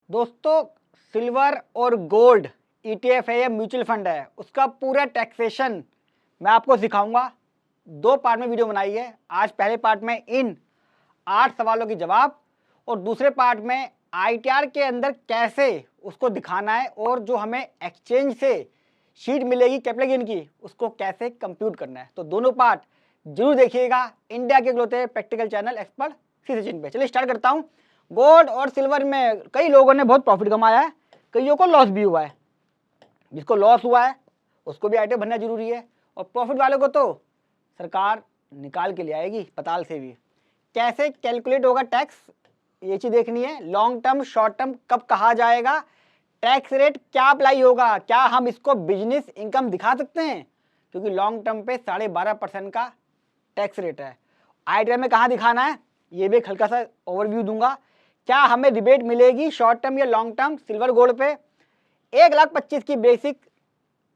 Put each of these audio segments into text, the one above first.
दोस्तों, सिल्वर और gold ETF है या म्यूचुअल फंड है, उसका पूरा टैक्सेशन मैं आपको सिखाऊंगा। 2 पार्ट में वीडियो बनाई है। आज पहले पार्ट में इन 8 सवालों के जवाब और दूसरे पार्ट में आईटीआर के अंदर कैसे उसको दिखाना है और जो हमें एक्सचेंज से शीट मिलेगी कैपिटल गेन की, उसको कैसे कंप्यूट करना है। तो दोनों पार्ट जरूर देखिएगा इंडिया के इकलौते प्रैक्टिकल चैनल एक्सपर्ट सी सचिन पे। चलिए स्टार्ट करता हूँ। गोल्ड और सिल्वर में कई लोगों ने बहुत प्रॉफिट कमाया है, कईयों को लॉस भी हुआ है। जिसको लॉस हुआ है उसको भी आईटीआर भरना जरूरी है, और प्रॉफिट वालों को तो सरकार निकाल के ले आएगी पताल से भी। कैसे कैलकुलेट होगा टैक्स, ये चीज देखनी है। लॉन्ग टर्म शॉर्ट टर्म कब कहा जाएगा, टैक्स रेट क्या अप्लाई होगा, क्या हम इसको बिजनेस इनकम दिखा सकते हैं, क्योंकि लॉन्ग टर्म पे 12.5% का टैक्स रेट है। आईटीआर में कहाँ दिखाना है ये भी एक हल्का सा ओवरव्यू दूंगा। क्या हमें रिबेट मिलेगी शॉर्ट टर्म या लॉन्ग टर्म सिल्वर गोल्ड पे। 1,25,000 की बेसिक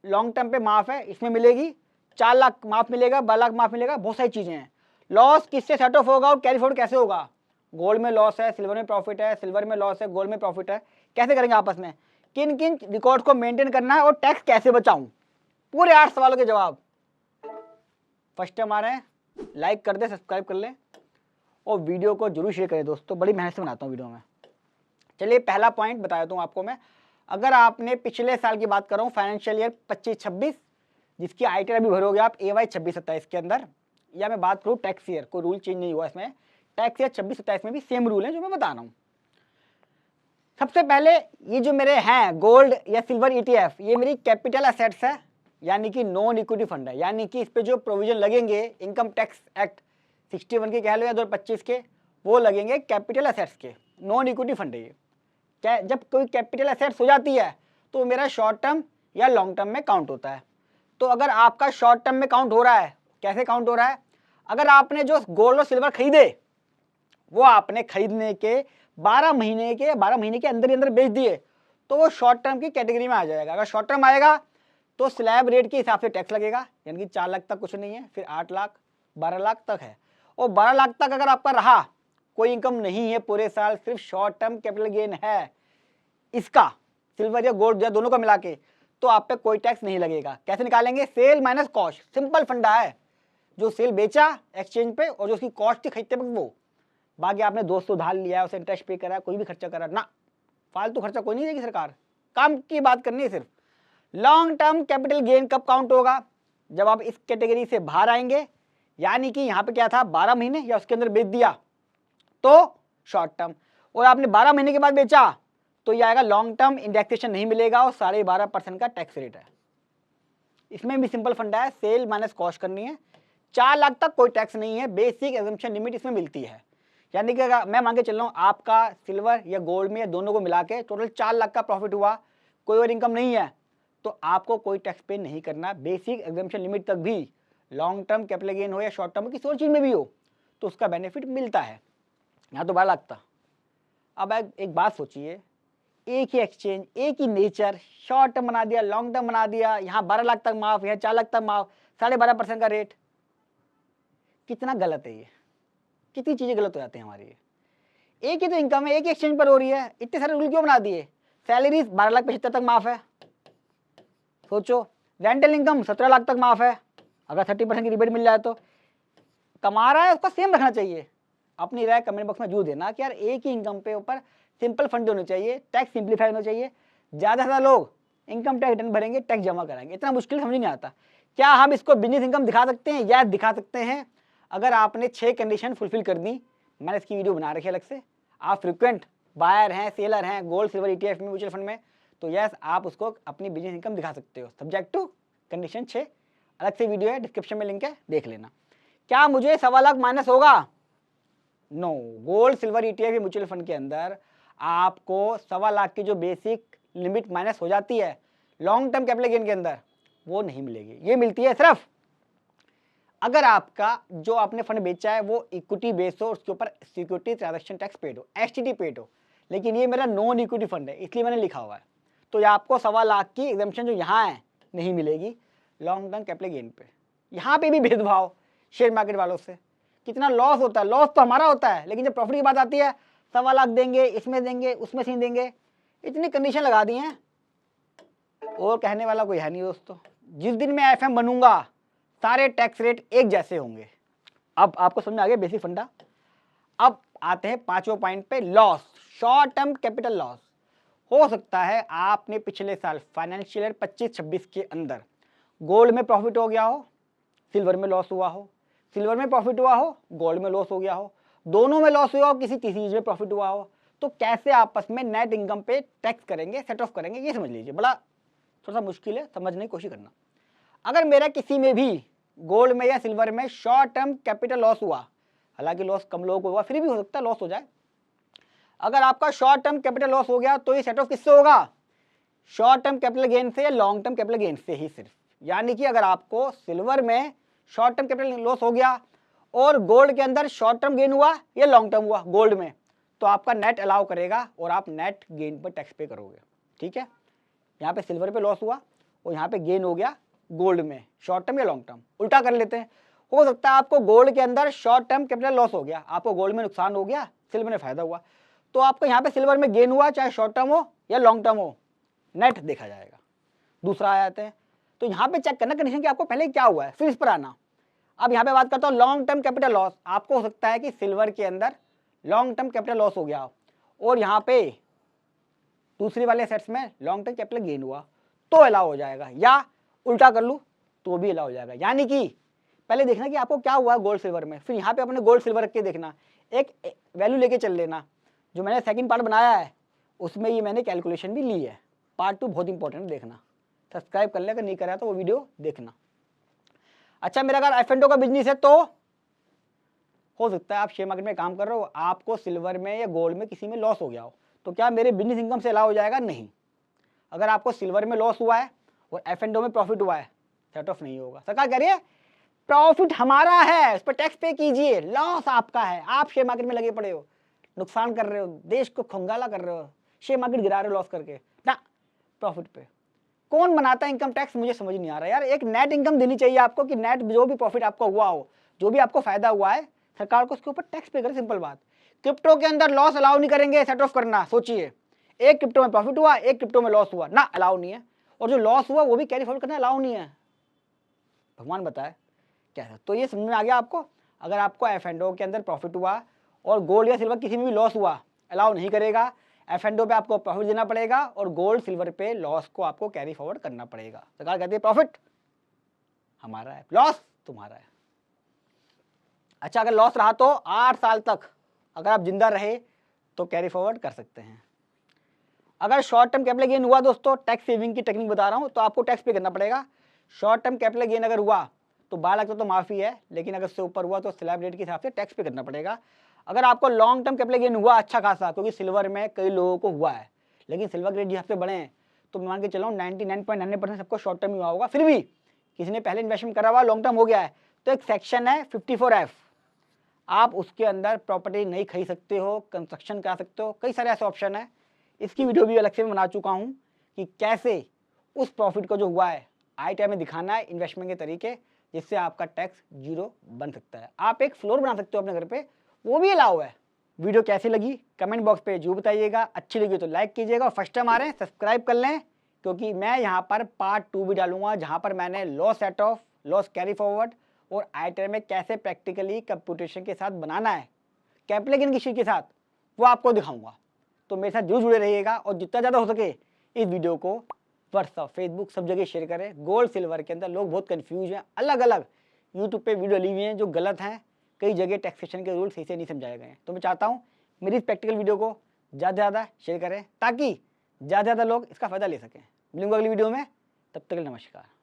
लॉन्ग टर्म पे माफ है, इसमें मिलेगी। 4 लाख माफ मिलेगा, 12 लाख माफ मिलेगा, बहुत सारी चीजें हैं। लॉस किससे सेट ऑफ होगा और कैरी फॉरवर्ड कैसे होगा। गोल्ड में लॉस है, सिल्वर में प्रॉफिट है, सिल्वर में लॉस है, गोल्ड में प्रॉफिट है, कैसे करेंगे आपस में, किन किन रिकॉर्ड को मेंटेन करना है और टैक्स कैसे बचाऊं। पूरे 8 सवालों के जवाब। फर्स्ट टाइम आ रहे हैं, लाइक कर दे, सब्सक्राइब कर लें और वीडियो को जरूर शेयर करें दोस्तों, बड़ी मेहनत से बनाता हूँ वीडियो में। चलिए पहला पॉइंट बता देता हूँ आपको मैं। अगर आपने पिछले साल की बात कर रहा हूँ, फाइनेंशियल ईयर 25-26, जिसकी आईटीआर अभी भरोगे आप AY 26-27 के अंदर, या मैं बात करूँ टैक्स ईयर, कोई रूल चेंज नहीं हुआ इसमें। टैक्स ईयर 26-27 में भी सेम रूल है जो मैं बता रहा हूँ। सबसे पहले ये जो मेरे हैं गोल्ड या सिल्वर ईटीएफ, ये मेरी कैपिटल असेट्स है, यानी कि नॉन इक्विटी फंड है। यानी कि इस पे जो प्रोविजन लगेंगे इनकम टैक्स एक्ट 61 के कह लो या 2025 के, वो लगेंगे कैपिटल असेट्स के। नॉन इक्विटी फंड है ये। क्या जब कोई कैपिटल असेट्स हो जाती है तो मेरा शॉर्ट टर्म या लॉन्ग टर्म में काउंट होता है। तो अगर आपका शॉर्ट टर्म में काउंट हो रहा है, कैसे काउंट हो रहा है, अगर आपने जो गोल्ड और सिल्वर खरीदे वो आपने खरीदने के 12 महीने के अंदर ही अंदर बेच दिए, तो वो शॉर्ट टर्म की कैटेगरी में आ जाएगा। अगर शॉर्ट टर्म आएगा तो स्लैब रेट के हिसाब से टैक्स लगेगा, यानी कि 4 लाख तक कुछ नहीं है, फिर 8 लाख 12 लाख तक है। और 12 लाख तक अगर आपका रहा, कोई इनकम नहीं है पूरे साल, सिर्फ शॉर्ट टर्म कैपिटल गेन है इसका, सिल्वर या गोल्ड या दोनों का मिला के, तो आप पे कोई टैक्स नहीं लगेगा। कैसे निकालेंगे, सेल माइनस कॉस्ट, सिंपल फंडा है। जो सेल बेचा एक्सचेंज पे और जो उसकी कॉस्ट थी खरीदते वक्त वो, बाकी आपने दोस्तों उधार लिया, उसे इंटरेस्ट पे करा, कोई भी खर्चा करा ना, फालतू खर्चा कोई नहीं देगी सरकार, काम की बात करनी है सिर्फ। लॉन्ग टर्म कैपिटल गेन कब काउंट होगा, जब आप इस कैटेगरी से बाहर आएंगे, यानी कि यहाँ पे क्या था 12 महीने या उसके अंदर बेच दिया तो शॉर्ट टर्म, और आपने 12 महीने के बाद बेचा तो ये आएगा लॉन्ग टर्म, इंडेक्सेशन नहीं मिलेगा और 12.5% का टैक्स रेट है। इसमें भी सिंपल फंडा है, सेल माइनस कॉस्ट करनी है। 4 लाख तक कोई टैक्स नहीं है, बेसिक एग्जम्पशन लिमिट इसमें मिलती है। यानी कि अगर मैं मान के चल रहा हूँ आपका सिल्वर या गोल्ड में या दोनों को मिला के टोटल 4 लाख का प्रॉफिट हुआ, कोई और इनकम नहीं है, तो आपको कोई टैक्स पे नहीं करना। बेसिक एग्जम्पशन लिमिट तक भी लॉन्ग टर्म कैपिटल गेन हो या शॉर्ट टर्म किसी और चीज़ में भी हो तो उसका बेनिफिट मिलता है। यहाँ तो 12 लाख था। अब एक बात सोचिए, एक ही एक्सचेंज, एक ही नेचर, शॉर्ट टर्म बना दिया, लॉन्ग टर्म बना दिया, यहाँ 12 लाख तक माफ, यहाँ 4 लाख तक माफ, 12.5% का रेट। कितना गलत है ये, कितनी चीजें गलत हो जाती हैं हमारी। एक ही तो इनकम है, एक ही एक्सचेंज पर हो रही है, इतने सारे रूल क्यों बना दिए। सैलरी 12,75,000 तक माफ है, सोचो। रेंटल इनकम 17 लाख तक माफ है, अगर 30% की रिबेट मिल जाए तो। कमा रहा है उसका सेम रखना चाहिए। अपनी राय कमेंट बॉक्स में जरूर देना कि यार एक ही इनकम पे ऊपर सिंपल फंड होने चाहिए, टैक्स सिंप्लीफाई होना चाहिए। ज़्यादा से ज़्यादा लोग इनकम टैक्स रिटर्न भरेंगे, टैक्स जमा कराएंगे, इतना मुश्किल समझ नहीं आता। क्या हम इसको बिजनेस इनकम दिखा सकते हैं? या दिखा सकते हैं अगर आपने 6 कंडीशन फुलफिल कर दी। मैंने इसकी वीडियो बना रखी है अलग से। आप फ्रिक्वेंट बायर हैं, सेलर हैं गोल्ड सिल्वर ETF में, म्यूचुअल फंड में, तो यस आप उसको अपनी बिजनेस इनकम दिखा सकते हो, सब्जेक्ट टू कंडीशन 6। अलग से वीडियो है, डिस्क्रिप्शन में लिंक है, देख लेना। क्या मुझे 1.25 लाख माइनस होगा? नो, गोल्ड सिल्वर ETF या म्यूचुअल फंड के अंदर आपको 1.25 लाख की जो बेसिक लिमिट माइनस हो जाती है लॉन्ग टर्म कैपिटल गेन के अंदर, वो नहीं मिलेगी। ये मिलती है सिर्फ अगर आपका जो आपने फंड बेचा है वो इक्विटी बेस हो, उसके ऊपर सिक्योरिटी ट्रांजैक्शन टैक्स पेड हो, STT पेड हो। लेकिन ये मेरा नॉन इक्विटी फंड है इसलिए मैंने लिखा हुआ है, तो ये आपको 1.25 लाख की एग्जम्पशन जो यहाँ है नहीं मिलेगी लॉन्ग टर्म कैपिटल गेन पे। यहाँ पे भी भेदभाव शेयर मार्केट वालों से। कितना लॉस होता है, लॉस तो हमारा होता है, लेकिन जब प्रॉफिट की बात आती है 1.25 लाख देंगे, इसमें देंगे, उसमें से देंगे। इतनी कंडीशन लगा दी हैं और कहने वाला कोई है नहीं दोस्तों। जिस दिन मैं एफएम बनूंगा सारे टैक्स रेट एक जैसे होंगे। अब आपको समझ में आ गया बेसिक फंडा। अब आते हैं पांचवें पॉइंट पे, loss, short term capital loss. हो सकता है आपने पिछले साल फाइनेंशियल ईयर 25-26 के अंदर गोल्ड में प्रॉफिट हो गया हो, सिल्वर में लॉस हुआ हो, सिल्वर में प्रॉफिट हुआ हो, गोल्ड में लॉस हो गया हो, दोनों में लॉस हुआ हो, किसी तीसरी चीज में प्रॉफिट हुआ हो, तो कैसे आपस में नेट इनकम पे टैक्स करेंगे, सेट ऑफ करेंगे, ये समझ लीजिए। बड़ा थोड़ा सा मुश्किल है, समझने की कोशिश करना। अगर मेरा किसी में भी गोल्ड में या सिल्वर में शॉर्ट टर्म कैपिटल लॉस हुआ, हालांकि लॉस कम लोगों को हुआ, फिर भी हो सकता है लॉस हो जाए। अगर आपका शॉर्ट टर्म कैपिटल लॉस हो गया तो ये सेट ऑफ किससे होगा? शॉर्ट टर्म कैपिटल गेन से या लॉन्ग टर्म कैपिटल गेन से ही सिर्फ। यानी कि अगर आपको सिल्वर में शॉर्ट टर्म कैपिटल लॉस हो गया और गोल्ड के अंदर शॉर्ट टर्म गेन हुआ या लॉन्ग टर्म हुआ गोल्ड में, तो आपका नेट अलाउ करेगा और आप नेट गेन पर टैक्स पे करोगे। ठीक है, यहाँ पे सिल्वर पे लॉस हुआ और यहाँ पे गेन हो गया गोल्ड में, शॉर्ट टर्म या लॉन्ग टर्म। उल्टा कर लेते हैं, हो सकता है आपको गोल्ड के अंदर शॉर्ट टर्म कैपिटल लॉस हो गया, आपको गोल्ड में नुकसान हो गया, सिल्वर में फायदा हुआ, तो आपको यहाँ पे सिल्वर में गेन हुआ, चाहे शॉर्ट टर्म हो या लॉन्ग टर्म हो, नेट देखा जाएगा। दूसरा आ जाते हैं, तो यहाँ पे चेक करना कंडीशन कि आपको पहले क्या हुआ है, फिर इस पर आना। अब यहाँ पे बात करता हूँ लॉन्ग टर्म कैपिटल लॉस। आपको हो सकता है कि सिल्वर के अंदर लॉन्ग टर्म कैपिटल लॉस हो गया और यहाँ पे दूसरी वाले सेट्स में लॉन्ग टर्म कैपिटल गेन हुआ, तो अलाउ हो जाएगा, या उल्टा कर लूँ तो भी अलाउ हो जाएगा। यानी कि पहले देखना कि आपको क्या हुआ गोल्ड सिल्वर में, फिर यहाँ पे अपने गोल्ड सिल्वर रख के देखना, एक वैल्यू लेके चल लेना। जो मैंने सेकंड पार्ट बनाया है उसमें ये मैंने कैलकुलेशन भी ली है। पार्ट 2 बहुत इंपॉर्टेंट, देखना, सब्सक्राइब कर ले, अगर नहीं करा तो वो वीडियो देखना। अच्छा, मेरा अगर F&O का बिजनेस है तो हो सकता है आप शेयर मार्केट में काम कर रहे हो, आपको सिल्वर में या गोल्ड में किसी में लॉस हो गया हो, तो क्या मेरे बिजनेस इनकम से अलाउ हो जाएगा? नहीं। अगर आपको सिल्वर में लॉस हुआ है और F&O में प्रॉफिट हुआ है, सेट ऑफ नहीं होगा। सरकार कह रही है प्रॉफिट हमारा है, उस पर टैक्स पे कीजिए, लॉस आपका है, आप शेयर मार्केट में लगे पड़े हो, नुकसान कर रहे हो, देश को खंगाला कर रहे हो, शेयर मार्केट गिरा रहे हो लॉस करके ना। प्रॉफिट पे कौन बनाता है इनकम टैक्स, मुझे समझ नहीं आ रहा यार। एक नेट इनकम देनी चाहिए आपको कि नेट जो भी प्रॉफिट आपका हुआ हो, जो भी आपको फायदा हुआ है, सरकार को उसके ऊपर टैक्स पे करे, सिंपल बात। क्रिप्टो के अंदर लॉस अलाउ नहीं करेंगे, सेट ऑफ करना। सोचिए, एक क्रिप्टो में प्रॉफिट हुआ, एक क्रिप्टो में लॉस हुआ, ना अलाउ नहीं है, और जो लॉस हुआ वो भी कैरी फॉरवर्ड करना अलाउ नहीं है। भगवान बताए क्या है। तो ये समझ में आ गया आपको। अगर आपको F&O के अंदर प्रॉफिट हुआ और गोल्ड या सिल्वर किसी में भी लॉस हुआ, अलाउ नहीं करेगा। F&O पे आपको प्रॉफिट देना पड़ेगा और गोल्ड सिल्वर पे लॉस को आपको कैरी फॉरवर्ड करना पड़ेगा। सरकार कहती है प्रॉफिट हमारा है, लॉस तुम्हारा है। अच्छा, अगर लॉस रहा तो 8 साल तक अगर आप जिंदा रहे तो कैरी फॉरवर्ड कर सकते हैं। अगर शॉर्ट टर्म कैपिटल गेन हुआ दोस्तों, टैक्स सेविंग की टेक्निक बता रहा हूं, तो आपको टैक्स पे करना पड़ेगा। शॉर्ट टर्म कैपिटल गेन अगर हुआ तो 12 लाख तो माफी है, लेकिन अगर उससे ऊपर हुआ तो स्लैब रेट के हिसाब से टैक्स पे करना पड़ेगा। अगर आपको लॉन्ग टर्म कैपिटल गेन हुआ अच्छा खासा, क्योंकि सिल्वर में कई लोगों को हुआ है, लेकिन सिल्वर ग्रेड जिस हफ्ते बढ़े हैं, तो मान के चलो 99.99% सबको शॉर्ट टर्म ही हुआ होगा, फिर भी किसी ने पहले इन्वेस्टमेंट करा हुआ लॉन्ग टर्म हो गया है, तो एक सेक्शन है 54F, आप उसके अंदर प्रॉपर्टी नहीं खरीद सकते हो, कंस्ट्रक्शन करा सकते हो, कई सारे ऐसे ऑप्शन है। इसकी वीडियो भी अलग से मैं बना चुका हूँ कि कैसे उस प्रॉफिट को जो हुआ है ITI में दिखाना है इन्वेस्टमेंट के तरीके, जिससे आपका टैक्स 0 बन सकता है। आप एक फ्लोर बना सकते हो अपने घर पे, वो भी अलाउ है। वीडियो कैसी लगी कमेंट बॉक्स पे जरूर बताइएगा, अच्छी लगी तो लाइक कीजिएगा, फर्स्ट टाइम आ रहे हैं सब्सक्राइब कर लें, क्योंकि मैं यहाँ पर पार्ट 2 भी डालूंगा, जहाँ पर मैंने loss set of, loss carry forward और ITI में कैसे प्रैक्टिकली कंप्यूटेशन के साथ बनाना है, कैपिटल गेन की शीट के साथ, वो आपको दिखाऊंगा। तो मेरे साथ जरूर जुड़े रहिएगा और जितना ज़्यादा हो सके इस वीडियो को व्हाट्सअप, फेसबुक सब जगह शेयर करें। गोल्ड सिल्वर के अंदर लोग बहुत कंफ्यूज हैं, अलग अलग यूट्यूब पे वीडियो ली हुई हैं जो गलत हैं, कई जगह टैक्सेशन के रूल सही से नहीं समझाए गए हैं। तो मैं चाहता हूँ मेरी इस प्रैक्टिकल वीडियो को ज़्यादा से ज़्यादा शेयर करें ताकि ज़्यादा से ज़्यादा लोग इसका फ़ायदा ले सकें। मिलूंगा अगली वीडियो में, तब तक नमस्कार।